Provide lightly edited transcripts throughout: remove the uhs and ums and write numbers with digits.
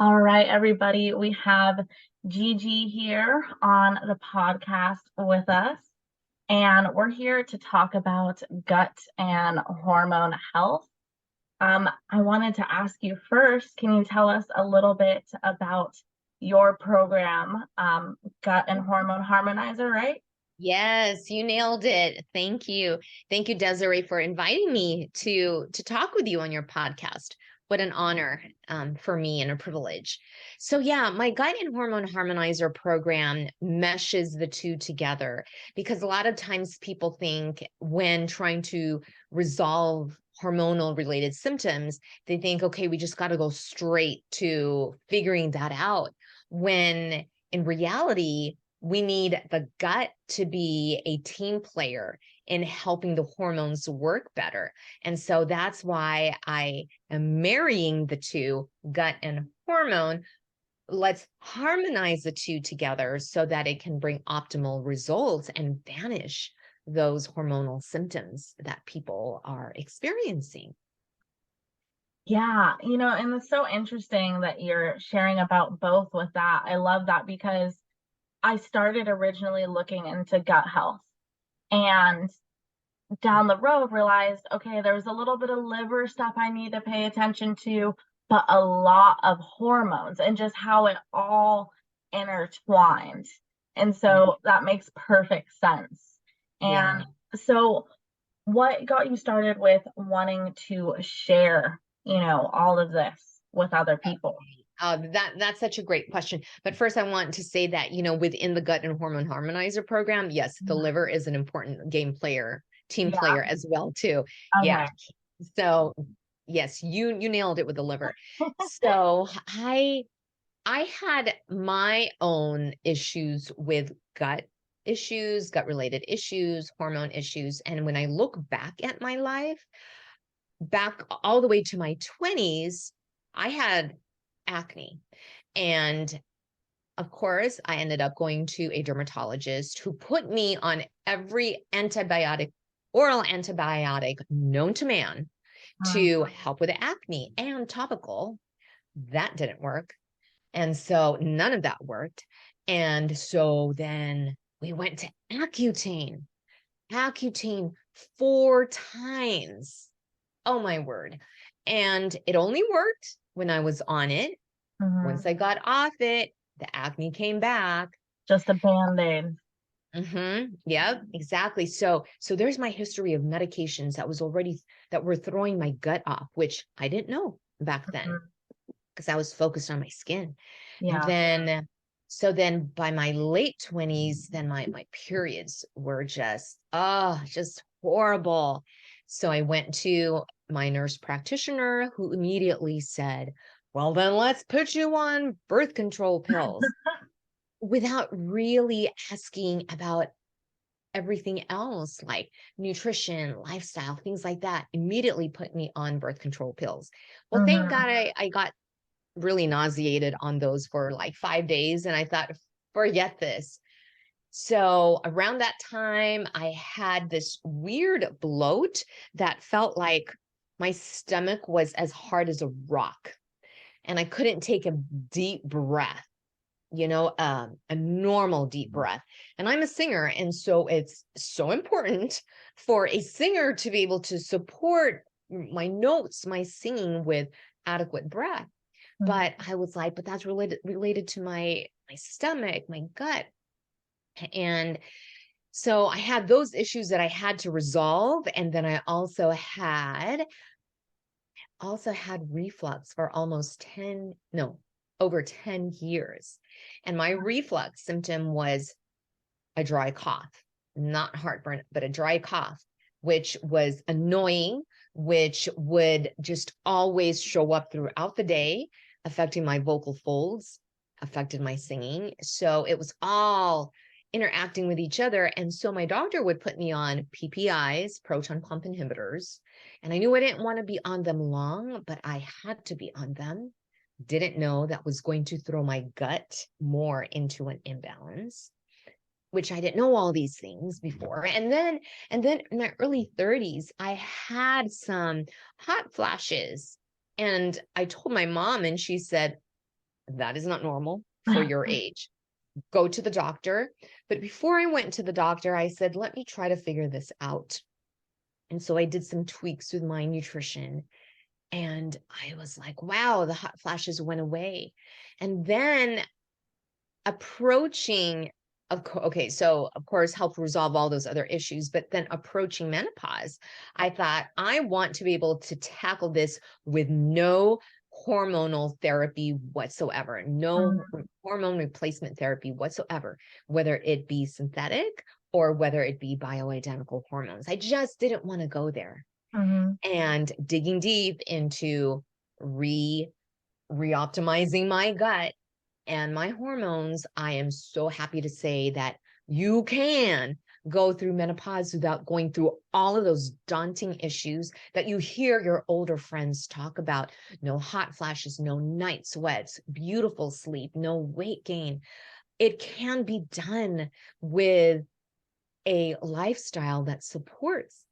All right, everybody. We have Gigi here on the podcast with us, and we're here to talk about gut and hormone health. I wanted to ask you first, can you tell us a little bit about your program, Gut and Hormone Harmonizer, right? Yes, you nailed it. Thank you. Thank you, Desiree, for inviting me to talk with you on your podcast. What an honor for me and a privilege. So yeah, my Gut and Hormone Harmonizer program meshes the two together because a lot of times people think when trying to resolve hormonal related symptoms, they think, okay, we just got to go straight to figuring that out. When in reality, we need the gut to be a team player in helping the hormones work better. And so that's why I am marrying the two, gut and hormone. Let's harmonize the two together so that it can bring optimal results and banish those hormonal symptoms that people are experiencing. Yeah, and it's so interesting that you're sharing about both with that. I love that because I started originally looking into gut health and down the road realized, okay, there's a little bit of liver stuff I need to pay attention to, but a lot of hormones and just how it all intertwined. And so that makes perfect sense. Yeah. And so what got you started with wanting to share, all of this with other people? That's such a great question. But first, I want to say that, within the gut and hormone harmonizer program, yes, the Mhm. liver is an important team Yeah. player as well, too. Yeah. Okay. So yes, you nailed it with the liver. So I had my own issues with gut related issues, hormone issues. And when I look back at my life, back all the way to my 20s, I had acne. And of course, I ended up going to a dermatologist who put me on every oral antibiotic known to man Mm. to help with the acne and topical. That didn't work. And so none of that worked. And so then we went to Accutane 4 times. Oh my word. And it only worked when I was on it. Mhm. Once I got off it, the acne came back. Just a band-aid. Yep, exactly. So there's my history of medications that were throwing my gut off, which I didn't know back then Mhm. because I was focused on my skin. And Yeah. then by my late 20s, then my periods were just horrible. So I went to my nurse practitioner who immediately said, well, then let's put you on birth control pills without really asking about everything else like nutrition, lifestyle, things like that. Immediately put me on birth control pills. Well, thank Mhm. God I got really nauseated on those for like 5 days. And I thought, forget this. So around that time, I had this weird bloat that felt like my stomach was as hard as a rock. And I couldn't take a deep breath, a normal deep breath. And I'm a singer. And so it's so important for a singer to be able to support my notes, my singing with adequate breath. Mhm. But I was like, but that's related to my stomach, my gut. And so I had those issues that I had to resolve. And then I also had reflux for almost 10, no, over 10 years. And my reflux symptom was a dry cough, not heartburn, but a dry cough, which was annoying, which would just always show up throughout the day, affecting my vocal folds, affected my singing. So it was all interacting with each other. And so my doctor would put me on PPIs, proton pump inhibitors. And I knew I didn't want to be on them long, but I had to be on them. Didn't know that was going to throw my gut more into an imbalance, which I didn't know all these things before. And then in my early 30s, I had some hot flashes. And I told my mom, and she said, That is not normal for your age. Go to the doctor. But before I went to the doctor, I said, let me try to figure this out. And so I did some tweaks with my nutrition. And I was like, wow, the hot flashes went away. And then approaching, okay, so of course, help resolve all those other issues. But then approaching menopause, I thought, I want to be able to tackle this with no hormonal therapy whatsoever, no hormone replacement therapy whatsoever, whether it be synthetic or whether it be bioidentical hormones. I just didn't want to go there. Mm-hmm. And digging deep into re-optimizing my gut and my hormones, I am so happy to say that you can go through menopause without going through all of those daunting issues that you hear your older friends talk about. No hot flashes, no night sweats, beautiful sleep, no weight gain. It can be done with a lifestyle that supports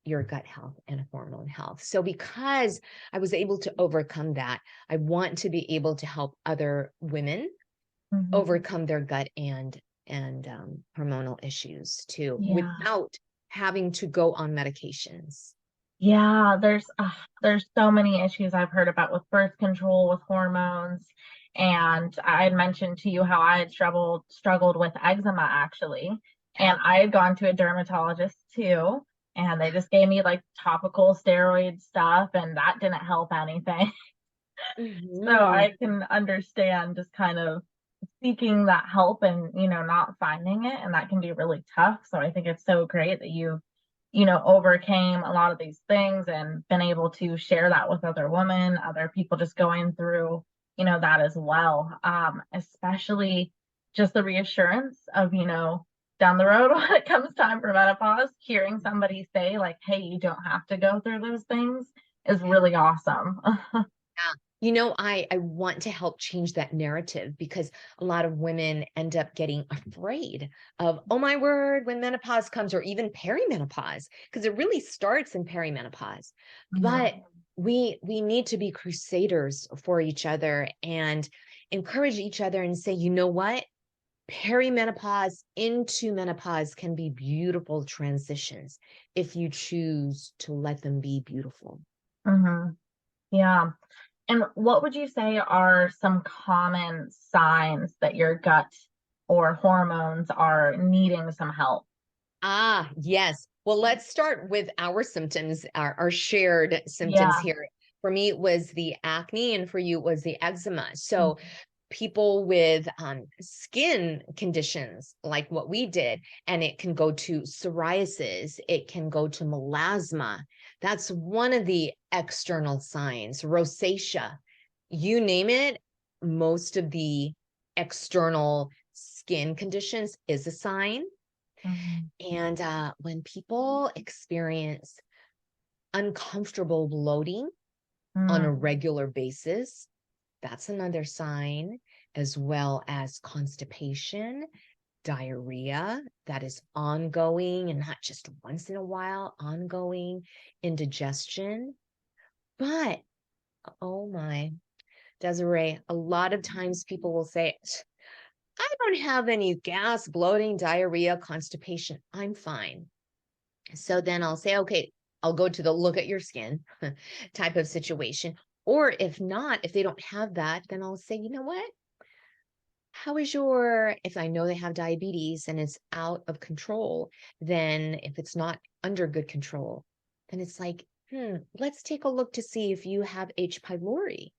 your gut health and hormone health. So because I was able to overcome that, I want to be able to help other women Mm-hmm. overcome their gut and hormonal issues too, Yeah. without having to go on medications. Yeah, there's so many issues I've heard about with birth control, with hormones, and I had mentioned to you how I had struggled with eczema actually, Yeah. and I had gone to a dermatologist too, and they just gave me like topical steroid stuff, and that didn't help anything. So Mhm. I can understand just kind of seeking that help and, not finding it, and that can be really tough. So I think it's so great that you overcame a lot of these things and been able to share that with other women, other people just going through, that as well. Especially just the reassurance of, down the road when it comes time for menopause, hearing somebody say, like, hey, you don't have to go through those things is really awesome. Yeah. I want to help change that narrative because a lot of women end up getting afraid of, oh my word, when menopause comes or even perimenopause, because it really starts in perimenopause. But Mhm. we need to be crusaders for each other and encourage each other and say, you know what? Perimenopause into menopause can be beautiful transitions if you choose to let them be beautiful. Mhm. Yeah. And what would you say are some common signs that your gut or hormones are needing some help? Ah, yes. Well, let's start with our symptoms, our shared symptoms Yeah. here. For me, it was the acne, and for you, it was the eczema. So, Mhm. people with skin conditions like what we did, and it can go to psoriasis, it can go to melasma. That's one of the external signs, rosacea, you name it. Most of the external skin conditions is a sign. Mhm. And when people experience uncomfortable bloating on a Mm. regular basis, that's another sign, as well as constipation, diarrhea that is ongoing and not just once in a while, ongoing, indigestion. But, oh my, Desiree, a lot of times people will say, I don't have any gas, bloating, diarrhea, constipation. I'm fine. So then I'll say, okay, I'll go to the look at your skin type of situation. Or if not, if they don't have that, then I'll say, you know what? How is if I know they have diabetes and it's out of control, then if it's not under good control, then it's like, let's take a look to see if you have H. pylori.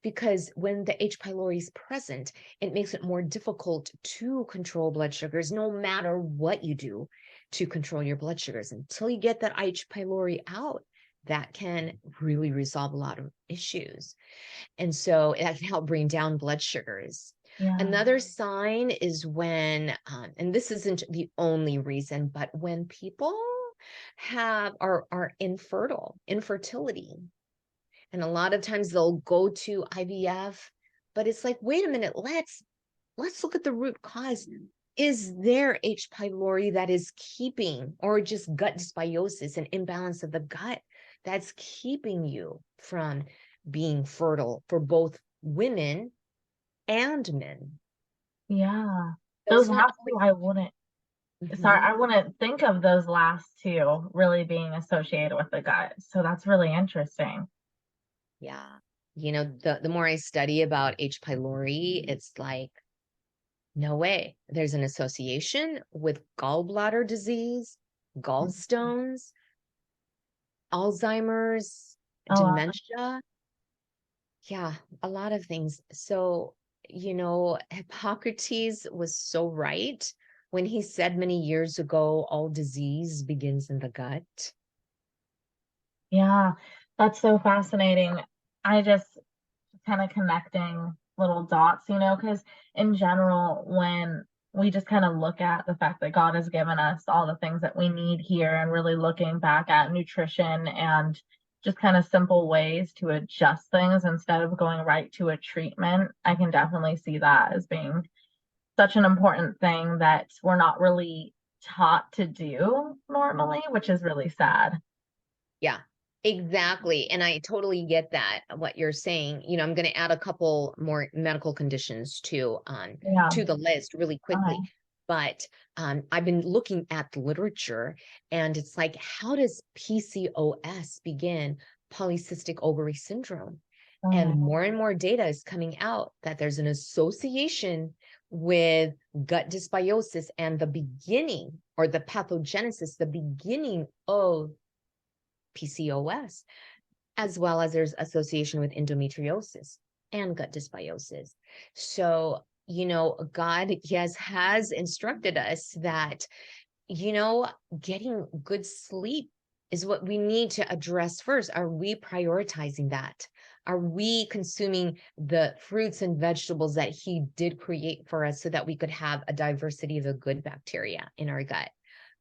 Because when the H. pylori is present, it makes it more difficult to control blood sugars, no matter what you do to control your blood sugars. Until you get that H. pylori out, that can really resolve a lot of issues. And so that can help bring down blood sugars. Yeah. Another sign is when, and this isn't the only reason, but when people are infertile, infertility, and a lot of times they'll go to IVF, but it's like, wait a minute, let's look at the root cause. Is there H. pylori that is keeping, or just gut dysbiosis, an imbalance of the gut that's keeping you from being fertile for both women and men. Yeah. Those Those not last two, only, I wouldn't, sorry, Mhm. I wouldn't think of those last two really being associated with the gut. So that's really interesting. Yeah. The more I study about H. pylori, it's like, no way. There's an association with gallbladder disease, gallstones, Alzheimer's, Oh, wow. dementia. Yeah, a lot of things. So, Hippocrates was so right when he said many years ago, all disease begins in the gut. Yeah, that's so fascinating. I just kind of connecting little dots, because in general, when we just kind of look at the fact that God has given us all the things that we need here and really looking back at nutrition and just kind of simple ways to adjust things instead of going right to a treatment, I can definitely see that as being such an important thing that we're not really taught to do normally, which is really sad. Yeah, exactly. And I totally get that, what you're saying. I'm going to add a couple more medical conditions Yeah. to the list really quickly. Okay. But I've been looking at the literature, and it's like, how does PCOS begin? Polycystic ovary syndrome. And Okay. more data is coming out that there's an association with gut dysbiosis and the beginning, or the pathogenesis, the beginning of PCOS, as well as there's association with endometriosis and gut dysbiosis. So, God, yes, has instructed us that, you know, getting good sleep is what we need to address first. Are we prioritizing that? Are we consuming the fruits and vegetables that He did create for us so that we could have a diversity of the good bacteria in our gut?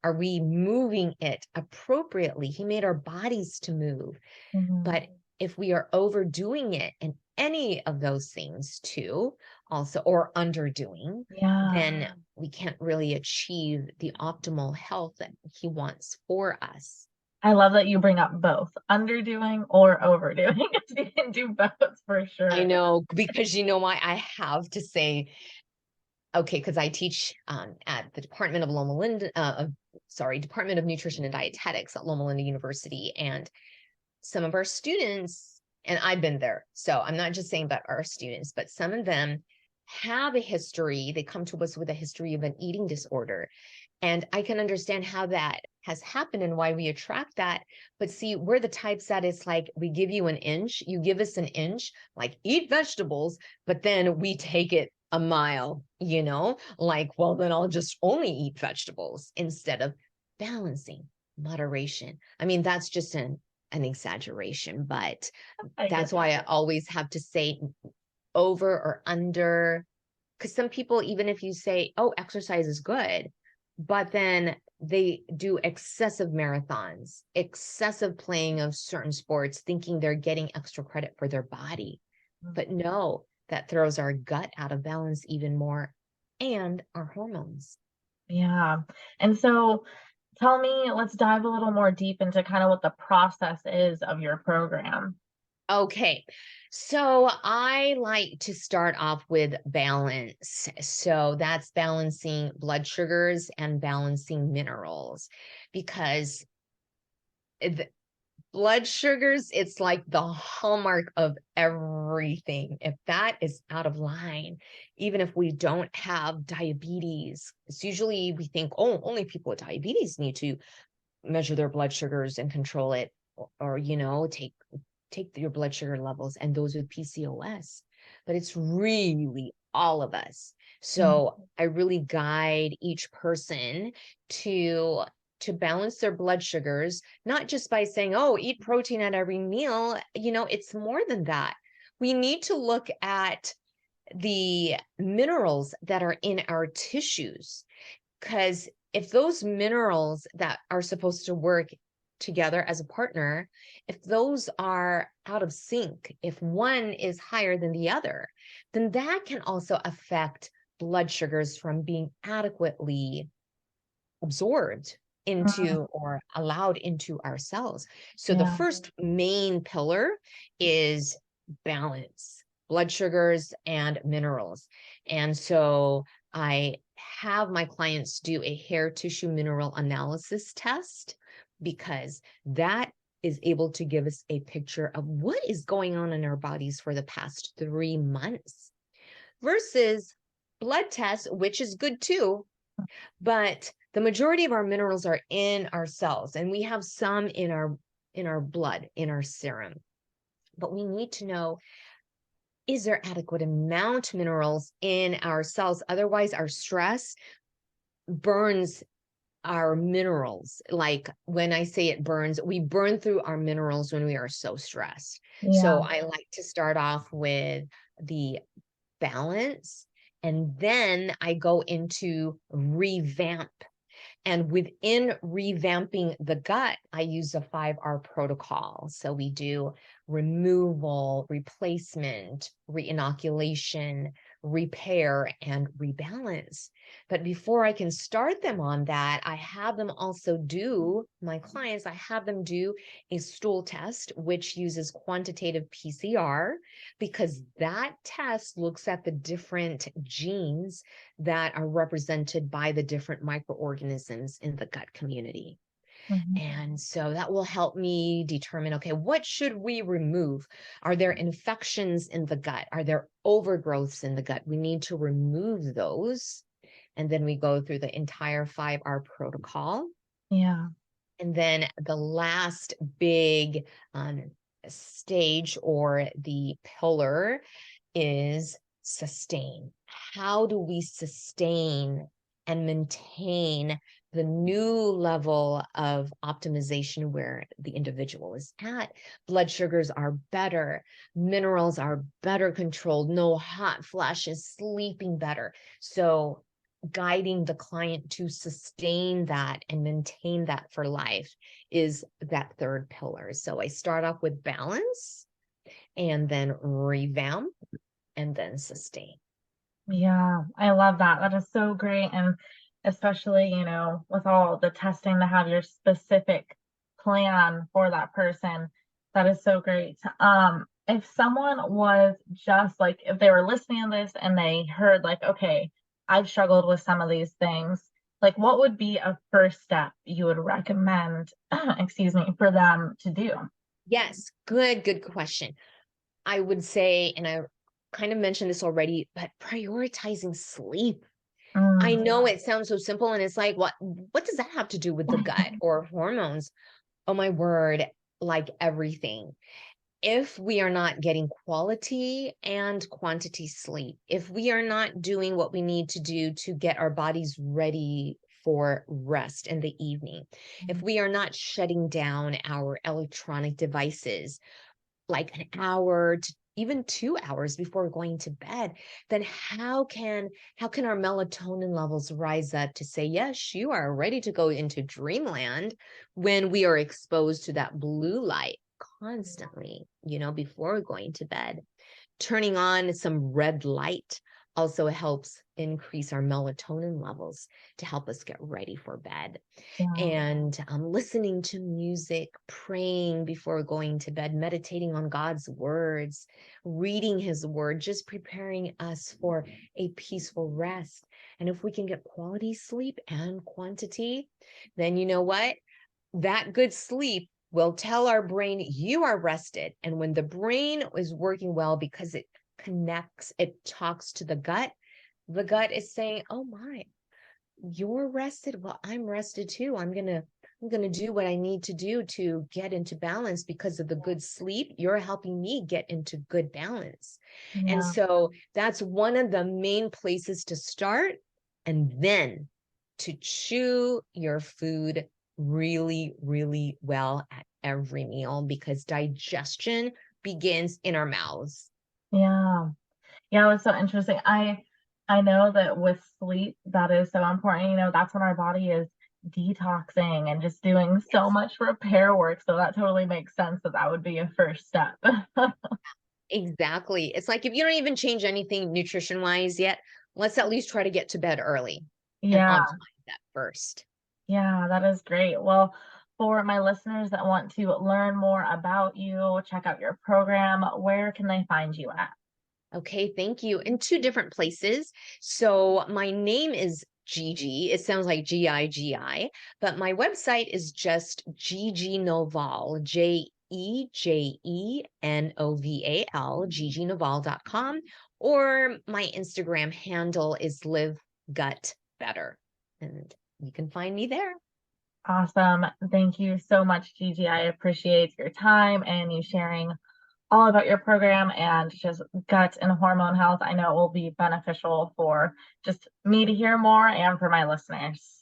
Are we moving it appropriately? He made our bodies to move. Mhm. But if we are overdoing it in any of those things too, also, or underdoing, Yeah. then we can't really achieve the optimal health that He wants for us. I love that you bring up both underdoing or overdoing. You can do both for I sure. know, because you know why I have to say, okay, because I teach at the Department of Loma Linda, Department of Nutrition and Dietetics at Loma Linda University, and some of our students, and I've been there, so I'm not just saying about our students, but some of them have a history. They come to us with a history of an eating disorder. And I can understand how that has happened and why we attract that. But see, we're the types that it's like, we give you an inch, you give us an inch, like eat vegetables, but then we take it a mile, like, well, then I'll just only eat vegetables instead of balancing, moderation. I mean, that's just an exaggeration, but I get that's why I always have to say over or under. Because some people, even if you say, oh, exercise is good, but then they do excessive marathons, excessive playing of certain sports, thinking they're getting extra credit for their body. that. But no, that throws our gut out of balance even more, and our hormones. Yeah. And so tell me, let's dive a little more deep into kind of what the process is of your program. Okay. So I like to start off with balance. So that's balancing blood sugars and balancing minerals, because the blood sugars, it's like the hallmark of everything. If that is out of line, even if we don't have diabetes, it's usually we think, oh, only people with diabetes need to measure their blood sugars and control it, or take your blood sugar levels, and those with PCOS. But it's really all of us. Mm. So I really guide each person to balance their blood sugars, not just by saying, oh, eat protein at every meal. It's more than that. We need to look at the minerals that are in our tissues, because if those minerals that are supposed to work together as a partner, if those are out of sync, if one is higher than the other, then that can also affect blood sugars from being adequately absorbed Mm. into or allowed into our cells. So the Yeah. first main pillar is balance. blood sugars and minerals. And so I have my clients do a hair tissue mineral analysis test because that is able to give us a picture of what is going on in our bodies for the past 3 months versus blood tests, which is good too. But the majority of our minerals are in our cells, and we have some in our blood, in our serum. But we need to know, is there adequate amount of minerals in our cells? Otherwise, our stress burns our minerals. Like when I say it burns, we burn through our minerals when we are so stressed. So Yeah. I like to start off with the balance, and then I go into revamp. And within revamping the gut, I use a 5R protocol. So we do removal, replacement, reinoculation, repair, and rebalance. But before I can start them on that, I have them also do, my clients, I have them do a stool test, which uses quantitative PCR, because that test looks at the different genes that are represented by the different microorganisms in the gut community. Mhm. And so that will help me determine, okay, what should we remove? Are there infections in the gut? Are there overgrowths in the gut? We need to remove those. And then we go through the entire 5R protocol. Yeah. And then the last big stage or the pillar is sustain. How do we sustain and maintain the new level of optimization where the individual is at? Blood sugars are better, minerals are better controlled, no hot flashes, sleeping better. So guiding the client to sustain that and maintain that for life is that third pillar. So I start off with balance and then revamp and then sustain. Yeah, I love that. That is so great. And especially, with all the testing to have your specific plan for that person, that is so great. If someone was just like, if they were listening to this and they heard like, okay, I've struggled with some of these things, like what would be a first step you would recommend, excuse me, for them to do? Yes, good question. I would say, and I kind of mentioned this already, but prioritizing sleep. I Mm. know it sounds so simple and it's like, what does that have to do with the gut or hormones? Oh my word, like everything. If we are not getting quality and quantity sleep, if we are not doing what we need to do to get our bodies ready for rest in the evening, if we are not shutting down our electronic devices like an hour to even 2 hours before going to bed, then how can our melatonin levels rise up to say, yes, you are ready to go into dreamland when we are exposed to that blue light constantly, before going to bed? Turning on some red light also helps increase our melatonin levels to help us get ready for bed. Yeah, And listening to music, praying before going to bed, meditating on God's words, reading his word, just preparing us for a peaceful rest. And if we can get quality sleep and quantity, then you know what? That good sleep will tell our brain you are rested. And when the brain is working well because it connects, it talks to the gut is saying, oh my, you're rested. Well, I'm rested too. I'm going to do what I need to do to get into balance because of the good sleep. You're helping me get into good balance. And yeah, so that's one of the main places to start. And then to chew your food really, really well at every meal because digestion begins in our mouths. yeah. Yeah, it was so interesting. I know that with sleep, that is so important. That's when our body is detoxing and just doing so Yes. much repair work. So that totally makes sense that that would be a first step. Exactly. It's like if you don't even change anything nutrition wise yet, let's at least try to get to bed early and Yeah, optimize that first. yeah, that is great. Well, for my listeners that want to learn more about you, check out your program, where can they find you at? Okay, thank you. In two different places. So my name is Gigi. It sounds like Gigi, but my website is just Jeje Noval, Jejenoval, GigiNoval.com, or my Instagram handle is Live Gut Better. And you can find me there. Awesome. Thank you so much, Gigi. I appreciate your time and you sharing all about your program and just gut and hormone health. I know it will be beneficial for just me to hear more and for my listeners.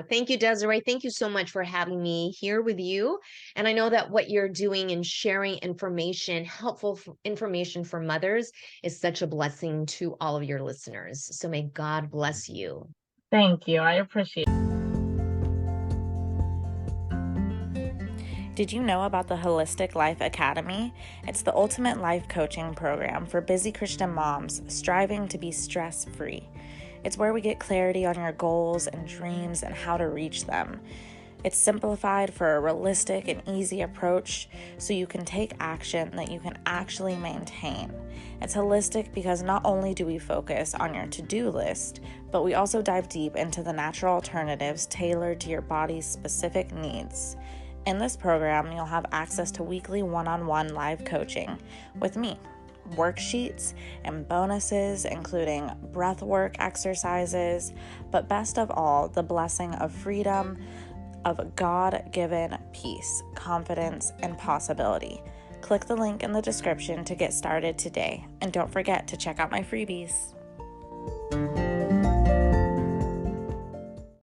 Thank you, Desiree. Thank you so much for having me here with you. And I know that what you're doing and sharing information, helpful information for mothers, is such a blessing to all of your listeners. So may God bless you. Thank you. I appreciate it. Did you know about the Holistic Life Academy? It's the ultimate life coaching program for busy Christian moms striving to be stress-free. It's where we get clarity on your goals and dreams and how to reach them. It's simplified for a realistic and easy approach so you can take action that you can actually maintain. It's holistic because not only do we focus on your to-do list, but we also dive deep into the natural alternatives tailored to your body's specific needs. In this program, you'll have access to weekly one-on-one live coaching with me, worksheets and bonuses, including breathwork exercises, but best of all, the blessing of freedom, of God-given peace, confidence, and possibility. Click the link in the description to get started today, and don't forget to check out my freebies.